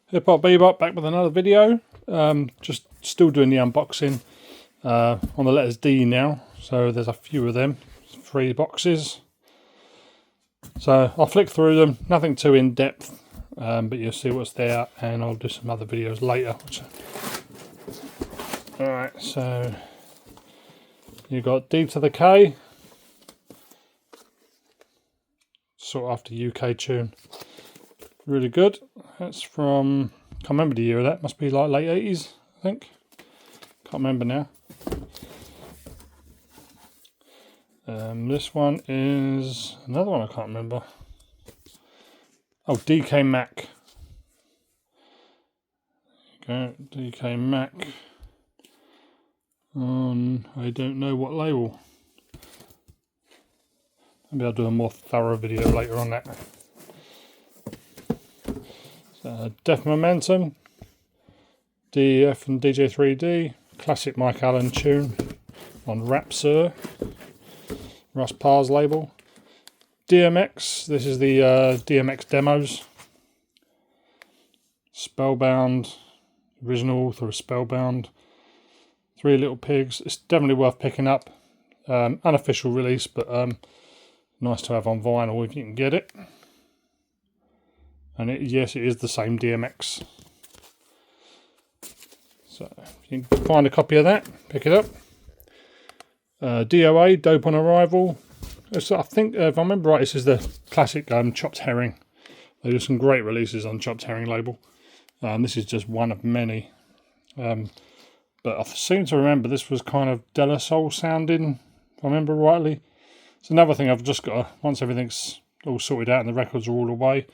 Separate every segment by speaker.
Speaker 1: Hip Hop Bebop back with another video. Just still doing the unboxing on the letters D now. So there's a few of them, 3 boxes. So I'll flick through them, nothing too in depth, but you'll see what's there, and I'll do some other videos later. Alright, so you've got D to the K, sort of after UK tune. Really good. That's from, can't remember the year of that, must be like late 80s, I think. Can't remember now. This one is another one I can't remember. Oh, DK Mac. Okay, DK Mac on I don't know what label. Maybe I'll do a more thorough video later on that. Def Momentum, DF and DJ3D, classic Mike Allen tune on Rapsir, Russ Parr's label. DMX, this is the DMX demos. Spellbound, original author of Spellbound. 3 Little Pigs, it's definitely worth picking up. Unofficial release, but nice to have on vinyl if you can get it. And yes, it is the same DMX. So if you can find a copy of that, pick it up. DOA, Dope on Arrival. So I think, if I remember right, this is the classic Chopped Herring. They do some great releases on Chopped Herring label. This is just one of many. But I seem to remember this was kind of De La Soul sounding, if I remember rightly. It's another thing I've just got to, once everything's all sorted out and the records are all away,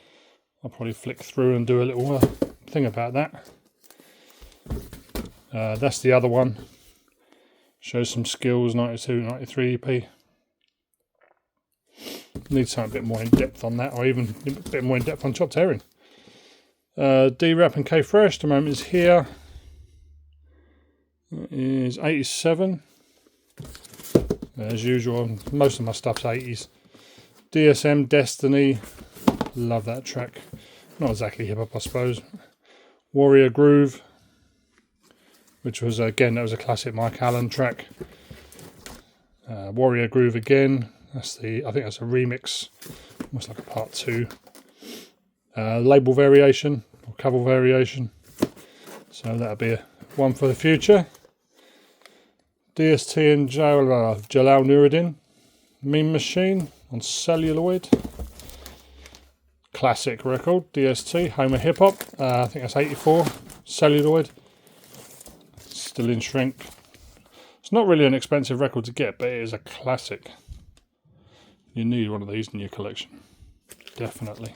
Speaker 1: I'll probably flick through and do a little thing about that. That's the other one. Shows some skills, 92, 93 EP. Need something a bit more in depth on that, or even a bit more in depth on Chopped Herring. D-Rap and K Fresh, the moment is here. It is 87. As usual, most of my stuff's 80s. DSM Destiny. Love that track. Not exactly hip hop, I suppose. Warrior Groove, which was again, that was a classic Mike Allen track. Warrior Groove again. That's the, I think that's a remix, almost like a part 2. Label variation or cover variation. So that'll be one for the future. DST and Jalal Nuruddin. Meme Machine on celluloid. Classic record, DST, Home of Hip Hop. I think that's 84, celluloid. Still in shrink. It's not really an expensive record to get, but it is a classic. You need one of these in your collection, definitely.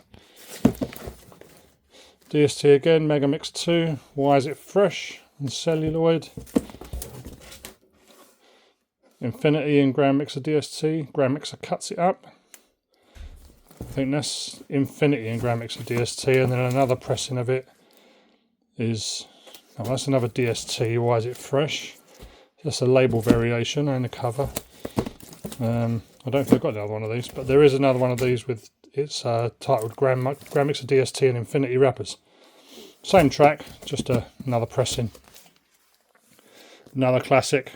Speaker 1: DST again, Megamix 2. Why Is It Fresh on celluloid. Infinity and Grandmixer DST. Grandmixer cuts it up. I think that's Infinity and Grandmixer DST, and then another pressing of it is, oh, that's another DST, Why Is It Fresh? That's a label variation and a cover. I don't think I've got another one of these, but there is another one of these with, it's titled Grandmixer DST and Infinity Rappers. Same track, just another pressing. Another classic,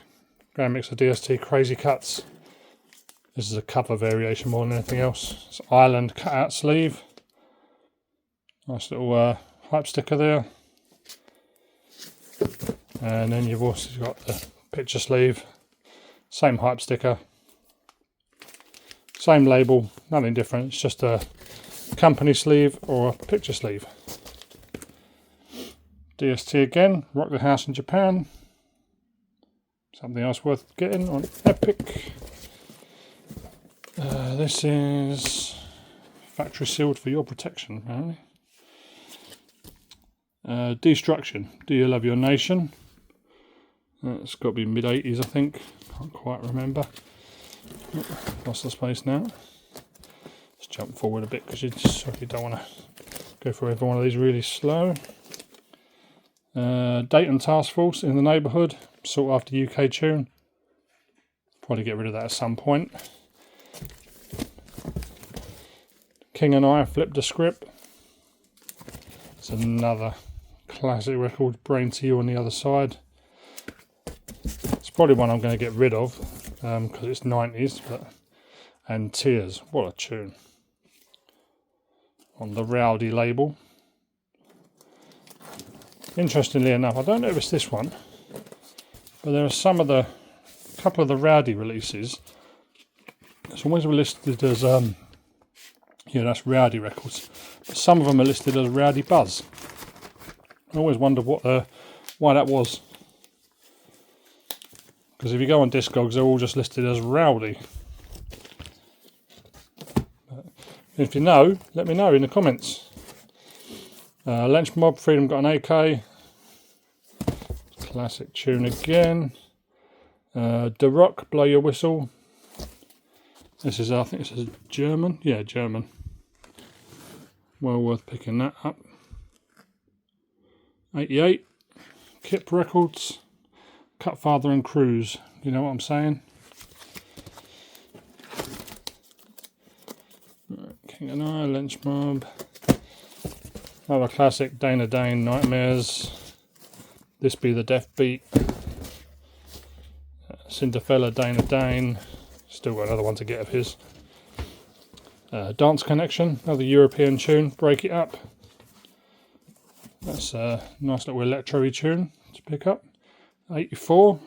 Speaker 1: Grandmixer DST, Crazy Cuts. This is a cover variation more than anything else. It's Island cutout sleeve. Nice little hype sticker there. And then you've also got the picture sleeve. Same hype sticker. Same label, nothing different. It's just a company sleeve or a picture sleeve. DST again, Rock the House in Japan. Something else worth getting on Epic. This is factory sealed for your protection, apparently. Destruction, Do You Love Your Nation? It's got to be mid-80s, I think. Can't quite remember. Lost the space now. Let's jump forward a bit because you don't want to go through every one of these really slow. Dayton Task Force, In the Neighbourhood, sought after UK tune. Probably get rid of that at some point. King and I, Flip the Script. It's another classic record, Brain to You on the other side. It's probably one I'm going to get rid of because it's 90s, and Tears, what a tune. On the Rowdy label. Interestingly enough, I don't know if it's this one, but there are couple of the Rowdy releases. It's always listed as yeah, that's Rowdy Records. But some of them are listed as Rowdy Buzz. I always wonder why that was. Because if you go on Discogs, they're all just listed as Rowdy. If you know, let me know in the comments. Lynch Mob, Freedom Got an AK. Classic tune again. The Rock, Blow Your Whistle. This is, I think this is German. Yeah, German. Well worth picking that up. 88. Kip Records. Cutfather and Cruise. You know what I'm saying? King and I, Lynch Mob. Another classic, Dana Dane, Nightmares. This Be the Death Beat. Cinderfella, Dana Dane. Still got another one to get of his. Dance Connection, another European tune, Break It Up. That's a nice little electro-y tune to pick up. 84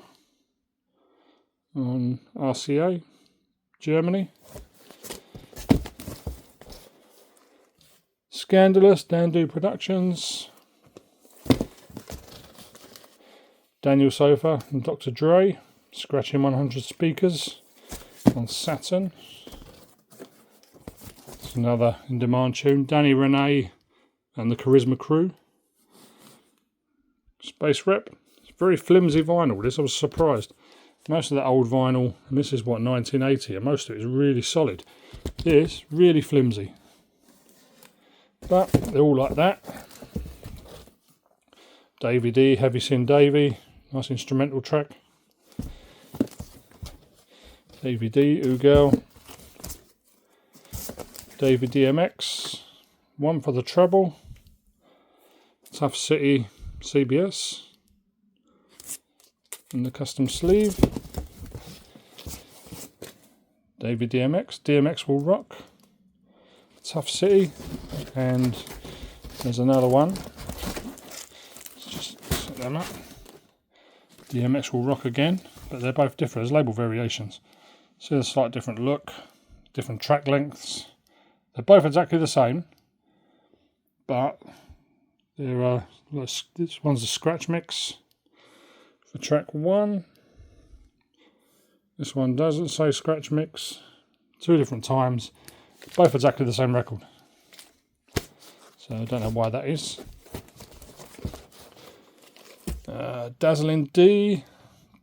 Speaker 1: on RCA, Germany. Scandalous, Dandu Productions. Daniel Sofa and Dr. Dre, Scratching 100 Speakers on Saturn. It's another in-demand tune. Danny Renee and the Charisma Crew. Space Rep. It's very flimsy vinyl, this. I was surprised. Most of that old vinyl, and this is what, 1980, and most of it is really solid. This, really flimsy. But they're all like that. Davy D, Heavy Sin Davy. Nice instrumental track. Davy D, Ugel. Davy DMX. One for the Treble. Tough City, CBS. And the custom sleeve. Davy DMX. DMX Will Rock. Tough City. And there's another one. Let's just set them up. DMX Will Rock again. But they're both different. There's label variations. See a slight different look. Different track lengths. They're both exactly the same. But there are, this one's a scratch mix for track 1. This one doesn't say scratch mix. 2 different times. Both exactly the same record. So I don't know why that is. Dazzling D,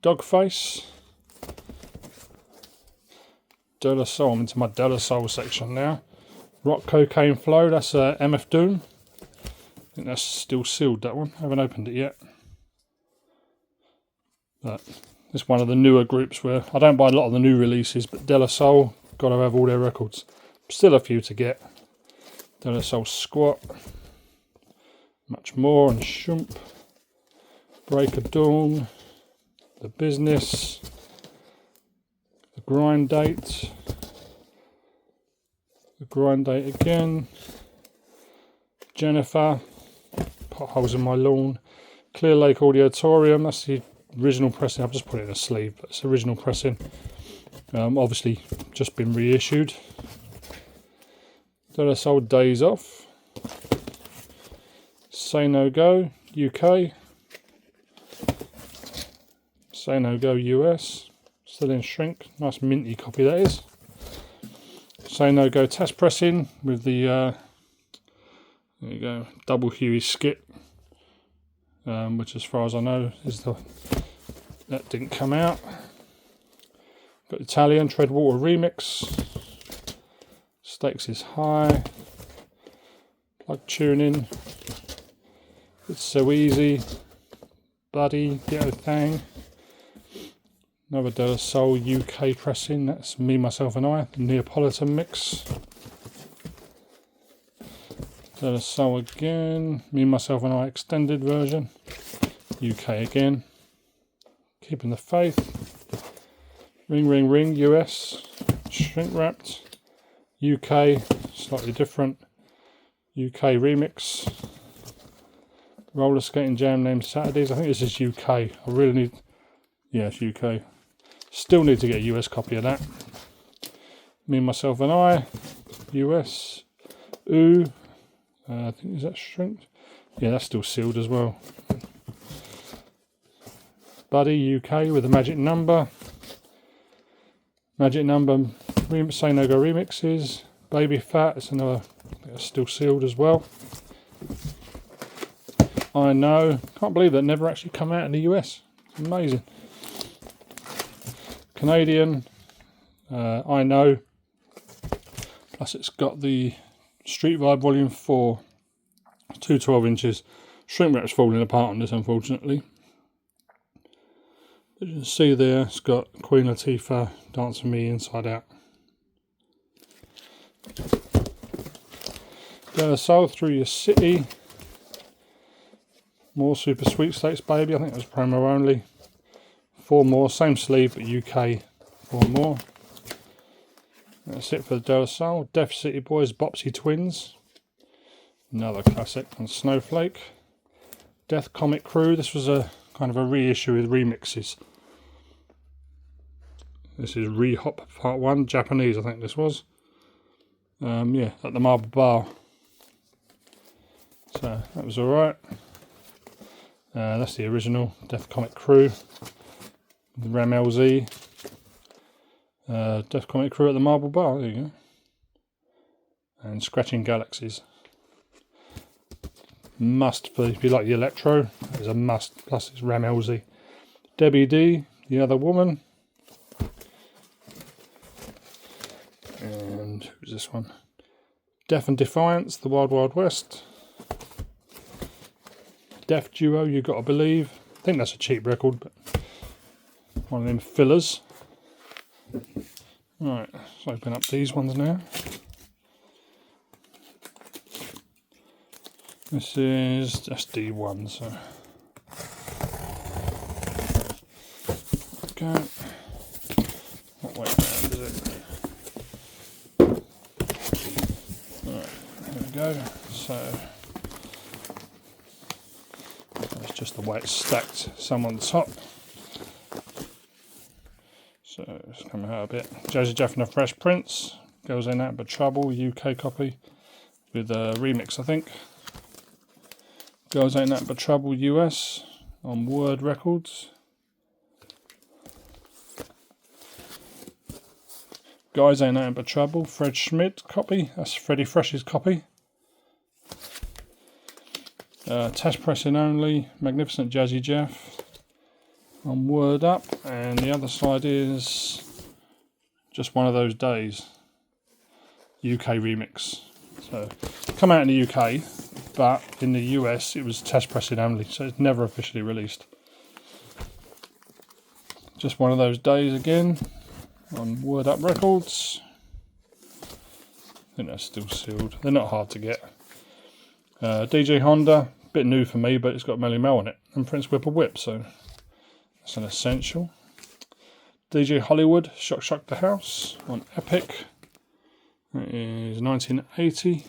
Speaker 1: Dogface. De La Soul, I'm into my De La Soul section now. Rock Cocaine Flow, that's MF Doom. I think that's still sealed, that one. I haven't opened it yet. But it's one of the newer groups where I don't buy a lot of the new releases, but De La Soul, got to have all their records. Still a few to get. De La Soul Squat. Much More and Shump. Break of Dawn. The Business. The Grind Date. The Grind Date again. Jennifer. Potholes in My Lawn. Clear Lake Auditorium. That's the original pressing. I've just put it in a sleeve, but it's original pressing. Obviously just been reissued. De La Soul Days Off. Say No Go UK. Say No Go US. Still in shrink. Nice minty copy that is. Say No Go test pressing with the there you go, double Huey skit, which as far as I know is that didn't come out. Got Italian Treadwater remix. Stakes is High. Plug tuning. It's So Easy. Buddy, Ghetto Thang. Another De La Soul UK pressing. That's Me, Myself and I. The Neapolitan mix. De La Soul again. Me, Myself and I extended version. UK again. Keeping the Faith. Ring Ring Ring US. Shrink wrapped. UK, slightly different. UK remix. Roller Skating Jam named Saturdays. I think this is UK. I really need. Yeah, it's UK. Still need to get a US copy of that. Me, Myself and I. US. Ooh. I think, is that shrinked? Yeah, that's still sealed as well. Buddy, UK with a magic number. Magic number. Say No Go remixes. Baby Fat. It's another. That's still sealed as well. I Know. Can't believe that never actually come out in the US. It's amazing. Canadian. I Know. Plus it's got the Street Vibe Volume 4. 2 12 inches. Shrink wrap's falling apart on this, unfortunately. As you can see there, it's got Queen Latifah, Dance With Me, Inside Out. De La Soul, Through Your City. More Super Sweepstakes Baby, I think that was promo only. 4 more, same sleeve but UK, 4 more. That's it for the De La Soul. Def City Boys, Bopsy Twins. Another classic on Snowflake. Death Comic Crew, this was a kind of a reissue with remixes. This is Re-Hop Part 1, Japanese I think this was. Yeah, at the Marble Bar. So that was alright. That's the original Death Comic Crew. Ram LZ. Death Comic Crew at the Marble Bar, there you go. And Scratching Galaxies. Must, for if you like the electro, it's a must. Plus it's Ram LZ. Debbie D, The Other Woman. And who's this one? Deaf and Defiance, The Wild Wild West. Def Duo, You Gotta Believe. I think that's a cheap record, but one of them fillers. Right, let's open up these ones now. This is just D1, so. Okay. What way around is it? Alright, there we go. So. That's just the way it's stacked, some on the top. So it's coming out a bit. Jazzy Jeff Fresh Prince, Girls Ain't Nothing But Trouble, UK copy with a remix, I think. Girls Ain't Nothing But Trouble US on Word Records. Guys Ain't Nothing But Trouble, Fred Schmidt copy, that's Freddie Fresh's copy. Test pressing only, Magnificent Jazzy Jeff on Word Up, and the other side is Just One of Those Days, UK remix. So come out in the UK, but in the US it was test pressing only, so it's never officially released. Just One of Those Days again on Word Up Records. I think that's still sealed. They're not hard to get. DJ Honda, bit new for me, but it's got Melly Mel on it, and Prince Whipper Whip, so that's an essential. DJ Hollywood, Shock Shock the House on Epic. It is 1980.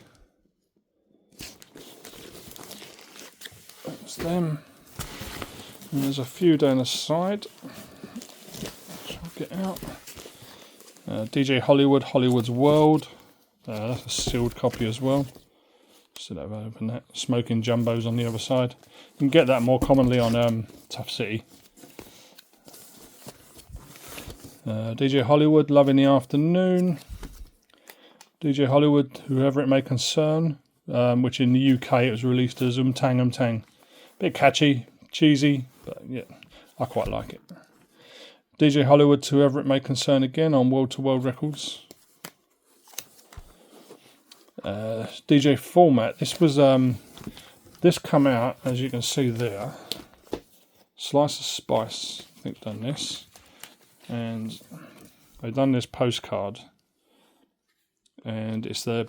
Speaker 1: That's them. And there's a few down the side. I'll get out. DJ Hollywood, Hollywood's World. That's a sealed copy as well. Still have open that. Smoking Jumbos on the other side. You can get that more commonly on Tough City. DJ Hollywood, Love in the Afternoon. DJ Hollywood, Whoever It May Concern, which in the UK it was released as Tang Tang. Bit catchy, cheesy, but yeah, I quite like it. DJ Hollywood, Whoever It May Concern again on World to World Records. DJ Format, this was this come out, as you can see there. Slice of Spice, I think, done this, and they've done this postcard, and it's the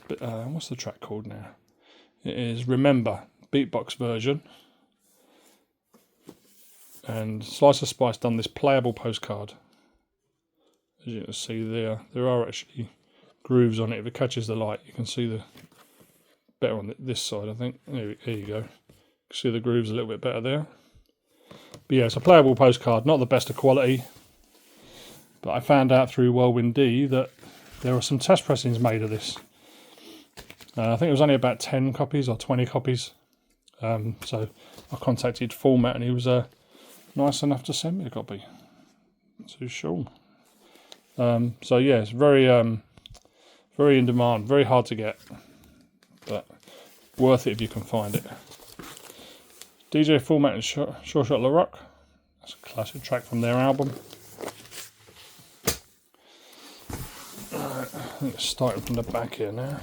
Speaker 1: what's the track called now? It is Remember beatbox version. And Slice of Spice done this playable postcard. As you can see there are actually grooves on it. If it catches the light, you can see the better on this side, I think. There you go. You can see the grooves a little bit better there. But yeah, it's a playable postcard, not the best of quality. But I found out through Whirlwind D that there are some test pressings made of this. I think it was only about 10 copies or 20 copies. So I contacted Format and he was nice enough to send me a copy. Too sure. So yeah, it's very very in demand, very hard to get, but worth it if you can find it. DJ Format and Sure Shot La Rock. That's a classic track from their album. Alright, I think it's starting from the back here now.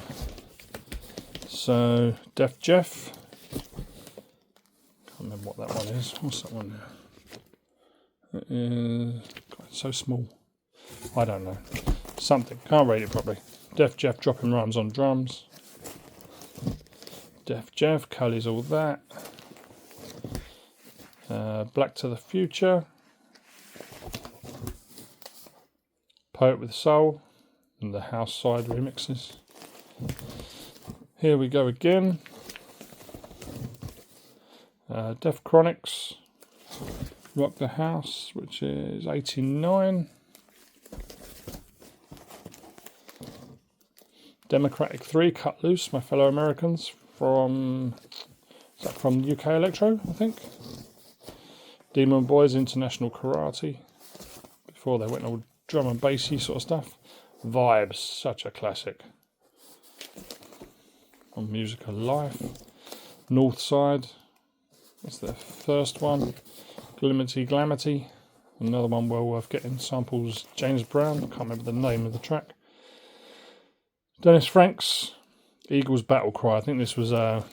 Speaker 1: So Def Jeff. Can't remember what that one is. What's that one now? It is God, it's so small. I don't know. Something. Can't read it properly. Def Jeff dropping rhymes on drums. Def Jeff, Cully's All That. Black to the Future. Poet with Soul. And the House Side remixes. Here we go again. Def Chronics. Rock the House, which is 89. Democratic 3, Cut Loose, My Fellow Americans, from UK Electro, I think. Demon Boys, International Karate, before they went all drum and bassy sort of stuff. Vibes, such a classic. On Musical Life. North Side, that's their first one. Glamity, another one well worth getting. Samples James Brown, I can't remember the name of the track. Dennis Franks, Eagles Battle Cry. I think this was the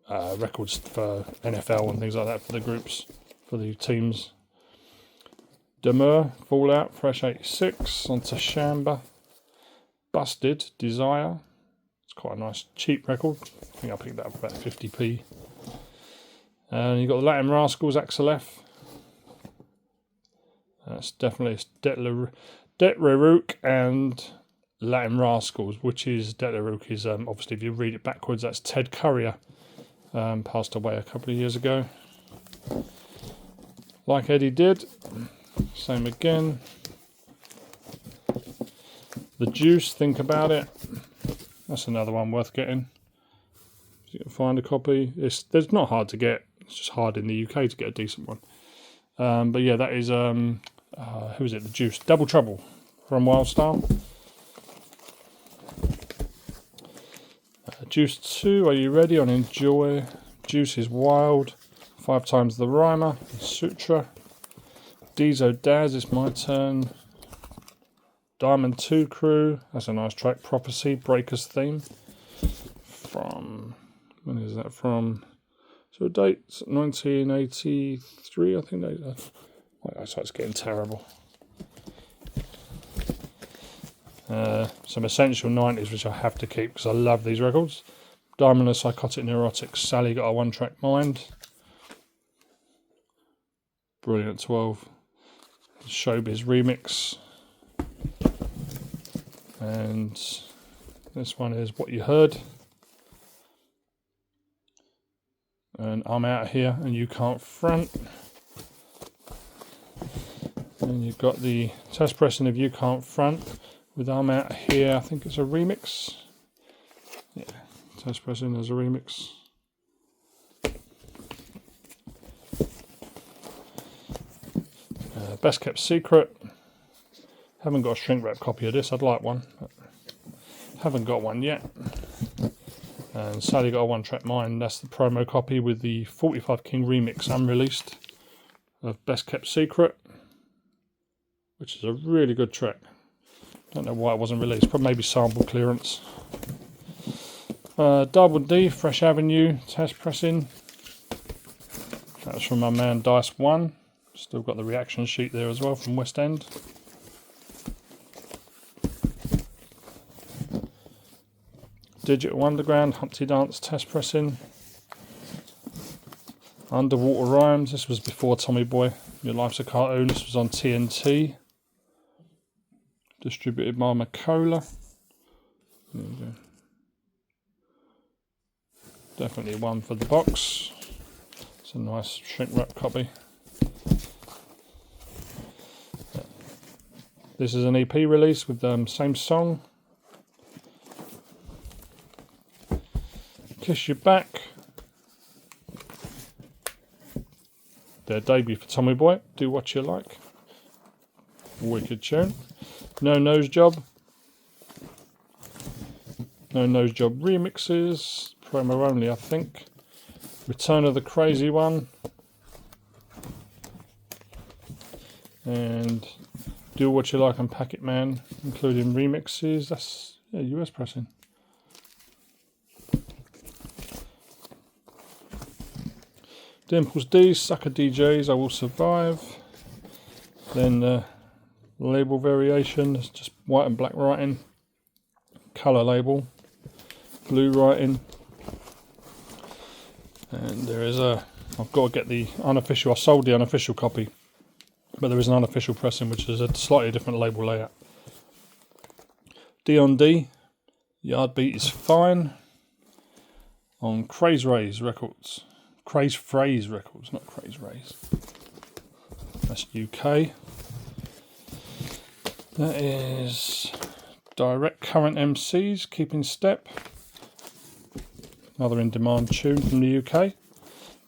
Speaker 1: records for NFL and things like that for the groups, for the teams. Demur, Fallout, Fresh 86, onto Shamba. Busted, Desire. It's quite a nice cheap record. I think I picked that up about 50p. And you've got the Latin Rascals, Axel F. That's definitely Det Rerouk and Latin Rascals, which is Det Rerouk is obviously, if you read it backwards, that's Ted Currier, passed away a couple of years ago. Like Eddie Did, same again. The Juice, Think About It. That's another one worth getting. If you can find a copy, it's not hard to get. It's just hard in the UK to get a decent one. But yeah, that is who is it? The Juice, Double Trouble from Wild Style. Juice 2, Are You Ready? On Enjoy. Juice is Wild. 5 Times the Rhymer. Sutra. Deezo Daz, It's My Turn. Diamond 2 Crew. That's a nice track. Prophecy, Breakers Theme. From, when is that from? So dates 1983, I think. It's getting terrible. Some Essential 90s, which I have to keep because I love these records. Diamond and Psychotic Neurotics, Sally Got a One Track Mind. Brilliant 12. Showbiz Remix. And this one is What You Heard. And I'm Out of Here and You Can't Front. And you've got the test pressing of You Can't Front with I'm Out of Here. I think it's a remix. Yeah, test pressing as a remix. Best Kept Secret. Haven't got a shrink wrap copy of this. I'd like one, but haven't got one yet. And Sally Got a One Track Mind. That's the promo copy with the 45 King remix unreleased of Best Kept Secret, which is a really good track. Don't know why it wasn't released. Probably maybe sample clearance. Double D, Fresh Avenue, test pressing. That's from my man Dice 1. Still got the reaction sheet there as well from West End. Digital Underground, Humpty Dance test pressing. Underwater Rhymes, this was before Tommy Boy, Your Life's a Cartoon, this was on TNT. Distributed by Macola. There you go. Definitely one for the box. It's a nice shrink wrap copy. This is an EP release with the same song. Kiss You Back. Their debut for Tommy Boy, Do What You Like. Wicked tune. No Nose Job. No Nose Job remixes. Promo only, I think. Return of the Crazy One. And Do What You Like and Packet Man, including remixes. That's US pressing. Dimples D, Sucker DJs, I Will Survive. Then label variation, it's just white and black writing. Colour label, blue writing. And there is I've got to get the unofficial, I sold the unofficial copy. But there is an unofficial pressing which is a slightly different label layout. D.D, Yard Beat Is Fine. On Craze Rays Records. Craze Phrase Records, not Craze Rays. That's UK. That is Direct Current MCs, Keeping Step. Another in demand tune from the UK.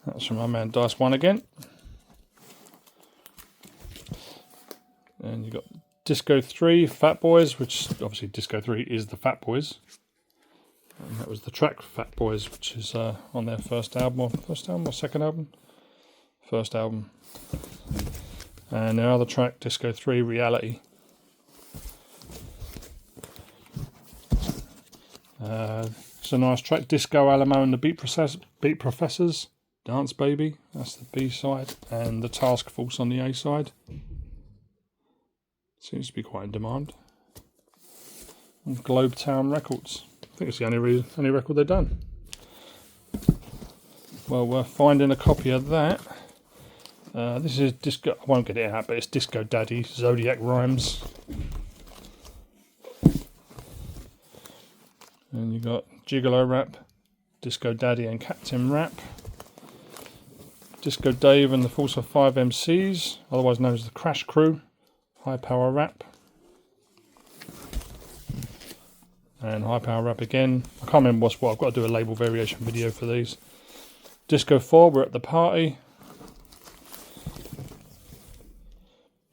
Speaker 1: That's from my man Dice One again. And you've got Disco 3, Fat Boys, which obviously Disco 3 is the Fat Boys. And that was the track Fat Boys, which is on their first album or second album? First album. And their other track, Disco 3, Reality. It's a nice track, Disco Alamo and the Beat Professors, Dance Baby, that's the B side, and the Task Force on the A side. Seems to be quite in demand. On Globe Town Records. I think it's the only record they've done. Well, we're finding a copy of that. This is Disco, I won't get it out, but it's Disco Daddy, Zodiac Rhymes. And you got Gigolo Rap, Disco Daddy and Captain Rap. Disco Dave and the Force of 5 MCs, otherwise known as the Crash Crew. High Power Rap. And High Power Rap again. I can't remember what's what. I've got to do a label variation video for these. Disco 4, We're at the Party.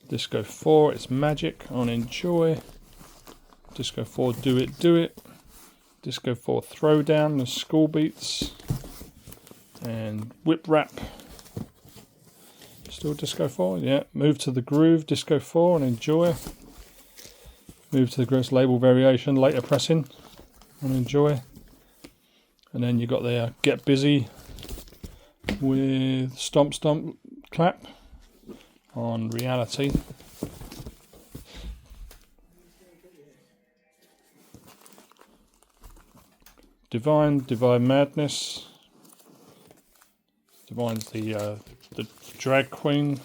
Speaker 1: Disco 4, It's Magic on Enjoy. Disco 4, Do It, Do It. Disco 4, Throwdown, the School Beats. And Whip Rap. Still Disco 4, yeah. Move to the Groove, Disco 4 and Enjoy. Move to the Groove label variation, later pressing and Enjoy. And then you got the Get Busy with Stomp Stomp Clap on Reality. Divine Madness. Divine's the drag queen,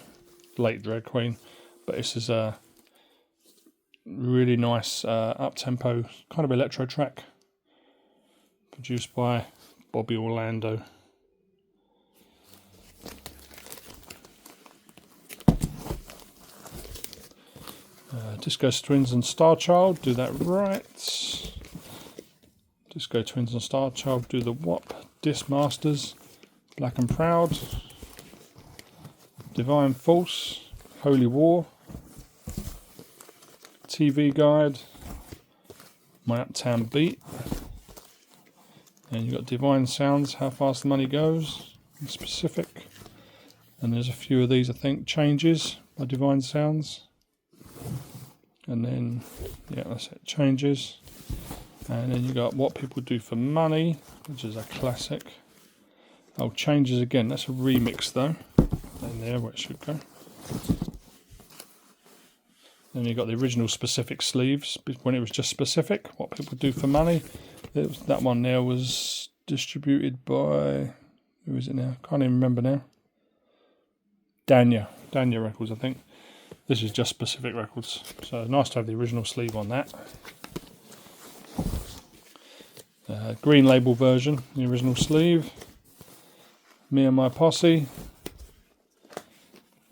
Speaker 1: late drag queen, but this is a really nice up-tempo kind of electro track produced by Bobby Orlando. Disco Twins and Star Child, Do That Right. Disco Twins and Star Child, Do the WAP. Disc Masters, Black and Proud. Divine Force, Holy War. TV Guide, My Uptown Beat. And you've got Divine Sounds, How Fast the Money Goes, Specific. And there's a few of these, I think, Changes by Divine Sounds. And then, yeah, that's it, Changes. And then you got What People Do for Money, which is a classic. Oh, Changes again, that's a remix though. And there where it should go. Then you got the original Specific sleeves when it was just Specific, What People Do for Money. That one there was distributed by, who is it now? Can't even remember now. Danya Records, I think. This is just Specific Records. So nice to have the original sleeve on that. Green label version, the original sleeve. Me and My Posse.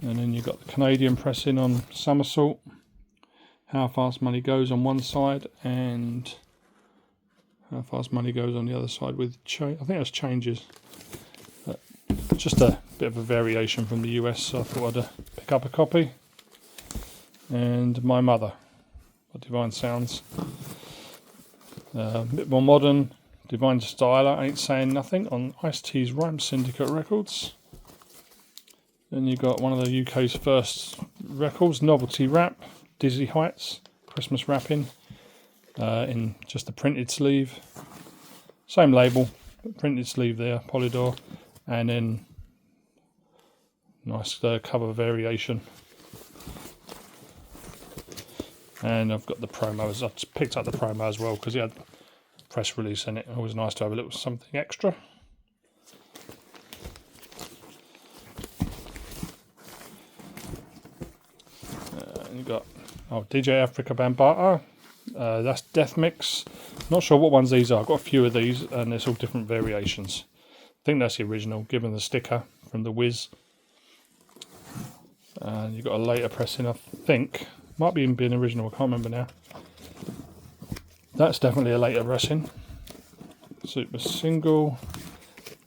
Speaker 1: And then you've got the Canadian pressing on Somersault. How Fast Money Goes on one side, and How Fast Money Goes on the other side with, I think that's Changes. But just a bit of a variation from the US, so I thought I'd pick up a copy. And My Mother by Divine Sounds. A bit more modern, Divine Styler, Ain't Saying Nothing on Ice-T's Rhyme Syndicate Records. Then you got one of the UK's first records, Novelty Rap, Dizzy Heights, Christmas Rapping, in just a printed sleeve. Same label, but printed sleeve there, Polydor, and then nice cover variation. And I've got the promos. I just picked up the promo as well because it had press release in it. Always nice to have a little something extra. You got DJ Africa Bambaataa. That's Death Mix. Not sure what ones these are. I've got a few of these, and there's all different variations. I think that's the original, given the sticker from the Wiz. And you've got a later pressing, I think. Might be even be an original, I can't remember now. That's definitely a later pressing. Super single.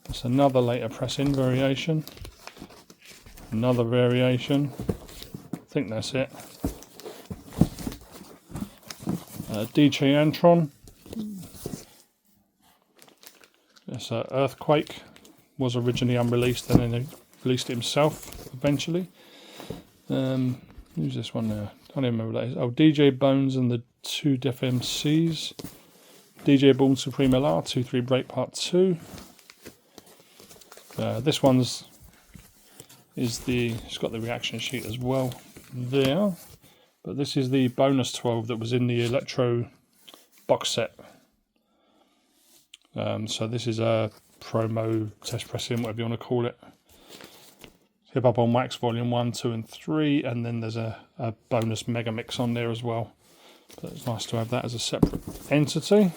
Speaker 1: That's another later pressing variation. Another variation. I think that's it. DJ Antron. It's Earthquake. Was originally unreleased, and then he released it himself eventually. Who's this one now? I don't even remember what that is. Oh, DJ Bones and the Two Def MCs. DJ Born Supreme LR 2-3 Break Part 2. This one's it's got the reaction sheet as well there. But this is the bonus 12 that was in the Electro box set. So this is a promo test pressing, whatever you want to call it. Hip Hop on Wax Volume 1, 2 and 3, and then there's a bonus mega mix on there as well. But it's nice to have that as a separate entity.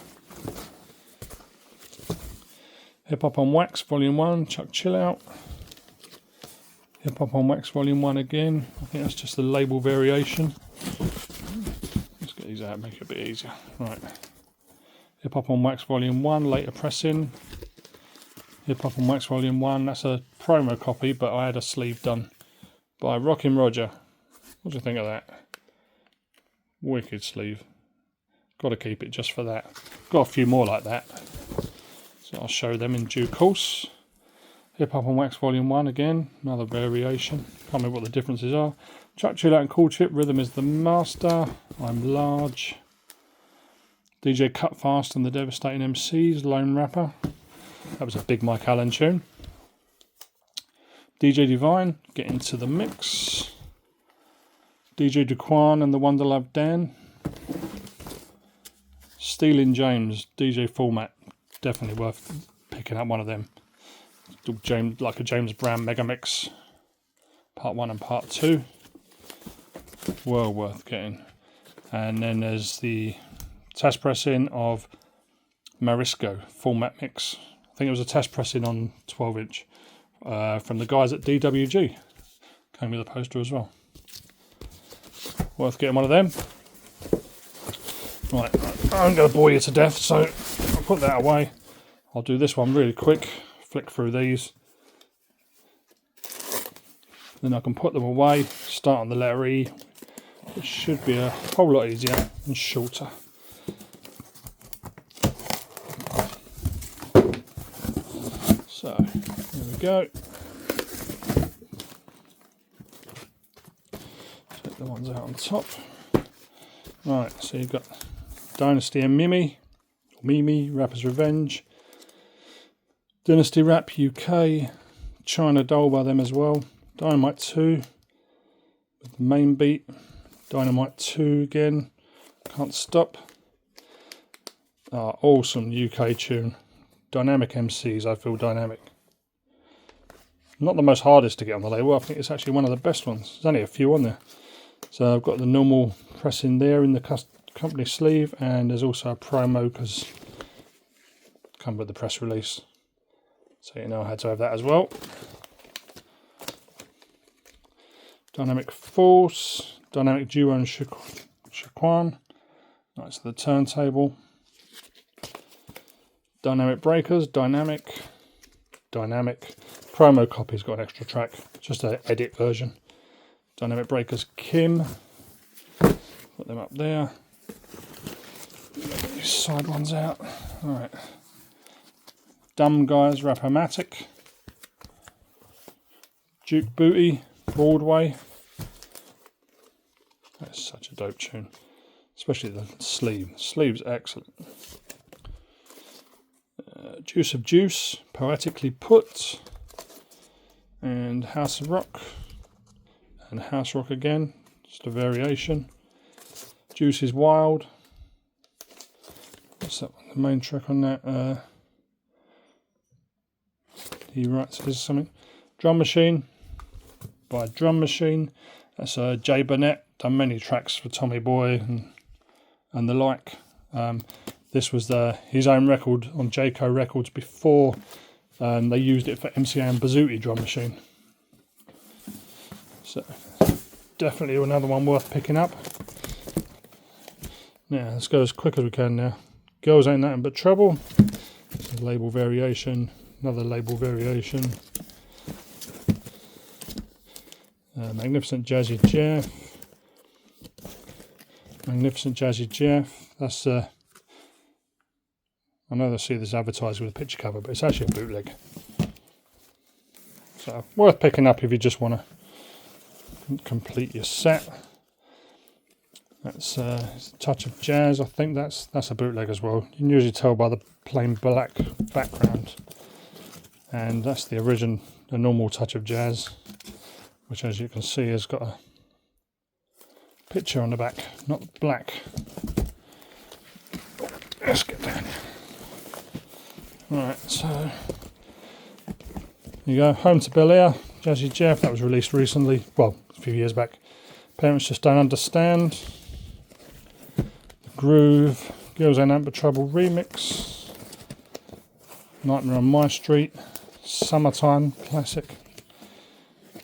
Speaker 1: Hip Hop on Wax Volume 1, Chuck Chillout. Hip Hop on Wax Volume 1 again. I think that's just a label variation. Let's get these out, make it a bit easier. Right. Hip Hop on Wax Volume 1, later pressing. Hip Hop on Wax Volume 1, that's a promo copy, but I had a sleeve done by Rockin' Roger. What do you think of that? Wicked sleeve. Got to keep it just for that. Got a few more like that, so I'll show them in due course. Hip Hop on Wax Volume 1 again, another variation. Can't remember what the differences are. Chuck Chillout and Cool Chip, Rhythm is the Master. I'm Large. DJ Cut Fast and the Devastating MCs, Lone Rapper. That was a big Mike Allen tune. DJ Divine, Get Into the Mix. DJ Duquan and the Wonderlove Dan. Stealing James, DJ Format. Definitely worth picking up one of them. Like a James Brown mega mix. Part 1 and Part 2. Well worth getting. And then there's the test pressing of Marisco Format Mix. I think it was a test pressing on 12 inch from the guys at DWG. Came with a poster as well. Worth getting one of them. Right, I'm going to bore you to death, so I'll put that away. I'll do this one really quick, flick through these. Then I can put them away, start on the letter E. It should be a whole lot easier and shorter. So, here we go. Take the ones out on top. Right, so you've got Dynasty and Mimi, Rapper's Revenge, Dynasty Rap UK, China Doll by them as well, Dynamite 2 with the main beat, Dynamite 2 again, Can't Stop, Awesome UK tune. Dynamic MCs, I feel dynamic. Not the most hardest to get on the label, I think it's actually one of the best ones. There's only a few on there. So I've got the normal pressing there in the company sleeve, and there's also a promo because come with the press release. So you know I had to have that as well. Dynamic Force, Dynamic Duo and Shaquan. That's the turntable. Dynamic Breakers, Dynamic. Promo copy's got an extra track, just an edit version. Dynamic Breakers Kim. Put them up there. Get these side ones out. Alright. Dumb Guys, Rap-O-Matic. Duke Booty, Broadway. That's such a dope tune. Especially the sleeve. The sleeve's excellent. Juice of Juice, Poetically Put. And House of Rock. And House Rock again. Just a variation. Juice is Wild. What's that one? The main track on that? He writes something. Drum Machine by Drum Machine. That's Jay Burnett. Done many tracks for Tommy Boy and the like. This was his own record on Jayco Records before they used it for MCA and Bazooki Drum Machine. So definitely another one worth picking up. Now let's go as quick as we can now. Girls Ain't Nothing But Trouble. Label variation. Another label variation. Magnificent Jazzy Jeff. Magnificent Jazzy Jeff. That's I know they see this advertised with a picture cover, but it's actually a bootleg. So worth picking up if you just want to complete your set. That's a touch of jazz. I think that's a bootleg as well. You can usually tell by the plain black background. And that's the original, the normal touch of jazz, which as you can see has got a picture on the back, not black. Let's get down here. Right, so here you go. Home to Bel Air, Jazzy Jeff. That was released recently, well, a few years back. Parents Just Don't Understand. The Groove. Girls Ain't Nothing But Trouble remix. Nightmare on My Street. Summertime classic.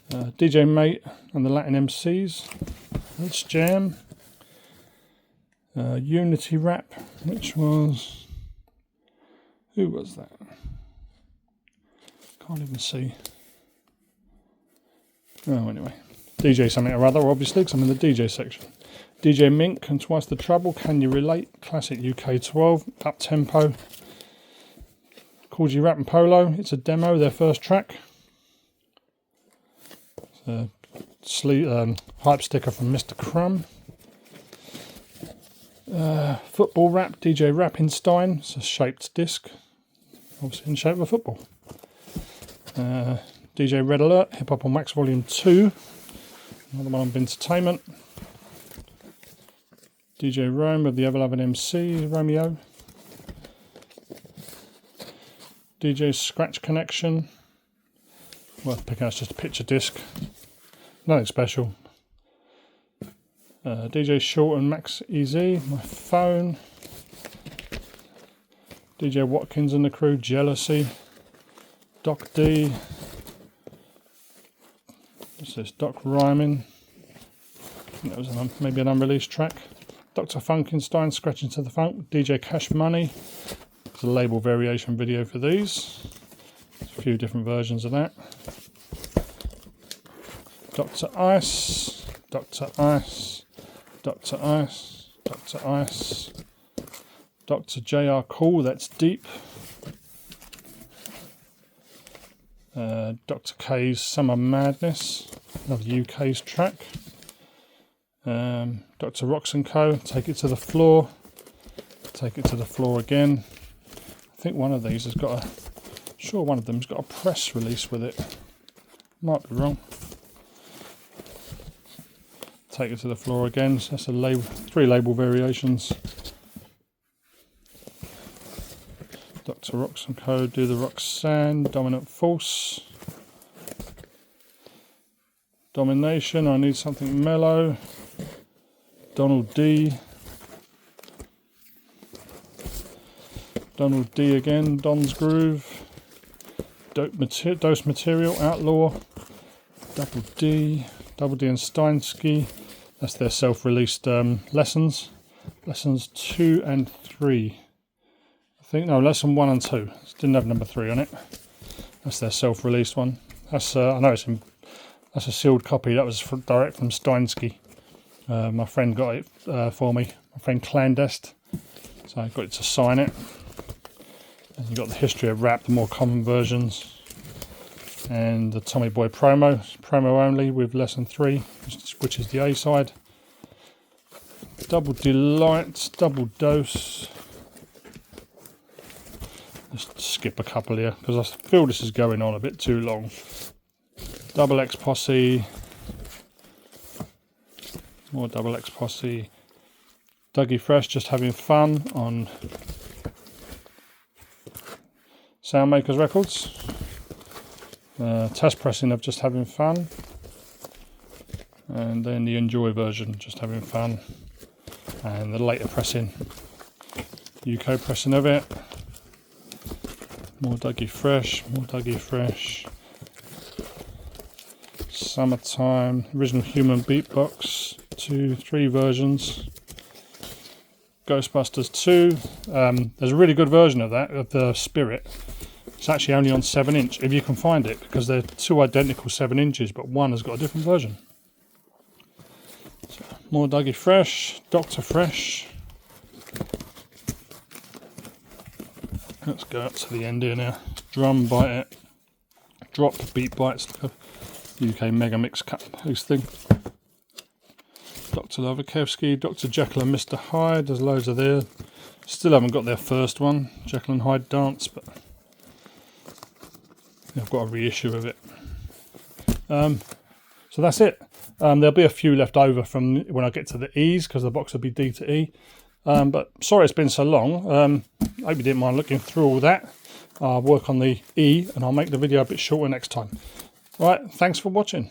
Speaker 1: DJ Mate and the Latin MCs. Let's Jam. Unity Rap, which was... Who was that? Can't even see. Oh, anyway. DJ something or other, obviously, because I'm in the DJ section. DJ Mink and Twice the Trouble, Can You Relate? Classic UK 12, Up Tempo. Called You Rap and Polo, it's a demo, their first track. Hype sticker from Mr. Crumb. Football Rap, DJ Rappinstein, it's a shaped disc. Obviously in the shape of a football. DJ Red Alert, Hip Hop on Wax Volume 2. Another one on Entertainment. DJ Rome of the Ever-Loving MC, Romeo. DJ Scratch Connection. Worth picking up, it's just a picture disc. Nothing special. DJ Short and Max EZ, My Phone. DJ Watkins and the Crew, Jealousy. Doc D. What's this? Doc Ryman. I think that was maybe an unreleased track. Dr. Funkenstein, Scratching to the Funk. DJ Cash Money. There's a label variation video for these. There's a few different versions of that. Dr. Ice. Dr. Ice. Dr. Ice. Dr. Ice. Dr. J.R. Cool, that's Deep. Dr. K's Summer Madness, another UK's track. Dr. Rocks & Co, Take It to the Floor. Take It to the Floor again. I think one of these has got a, sure one of them's got a press release with it. Might be wrong. Take It to the Floor again, so that's a label, 3 label variations. Dr. Rocks and Co. Do the Roxanne, Dominant Force. Domination, I need something mellow. Donald D. Donald D again, Don's Groove. Dose Material, Outlaw. Double D and Steinsky. That's their self-released lessons. Lessons 2 and 3. I think, no, lesson 1 and 2. Didn't have number 3 on it. That's their self-released one. That's I know that's a sealed copy. That was direct from Steinsky. My friend got it for me. My friend Clandest. So I got it to sign it. And you've got the history of rap, the more common versions, and the Tommy Boy promo only with lesson 3, which is the A side. Double Delight, Double Dose. Just skip a couple here because I feel this is going on a bit too long. Double X Posse, more Double X Posse. Dougie Fresh, Just Having Fun on Soundmakers Records. Test pressing of Just Having Fun, and then the Enjoy version, Just Having Fun, and the later pressing, UK pressing of it. More Dougie Fresh, Summertime, Original Human Beatbox, 2, 3 versions. Ghostbusters 2, there's a really good version of that, of the Spirit. It's actually only on 7-inch, if you can find it, because they're 2 identical 7 inches, but one has got a different version. So, more Dougie Fresh, Dr. Fresh. Let's go up to the end here now. Drum Bite It, Drop Beat Bites, like a UK Mega Mix cut loose thing. Dr. Lovakevsky, Dr. Jekyll and Mr. Hyde, there's loads of there. Still haven't got their first one, Jekyll and Hyde Dance, but I've got a reissue of it. So that's it. There'll be a few left over from when I get to the E's, because the box will be D to E. But sorry it's been so long. Hope you didn't mind looking through all that. I'll work on the E and I'll make the video a bit shorter next time. Right, thanks for watching.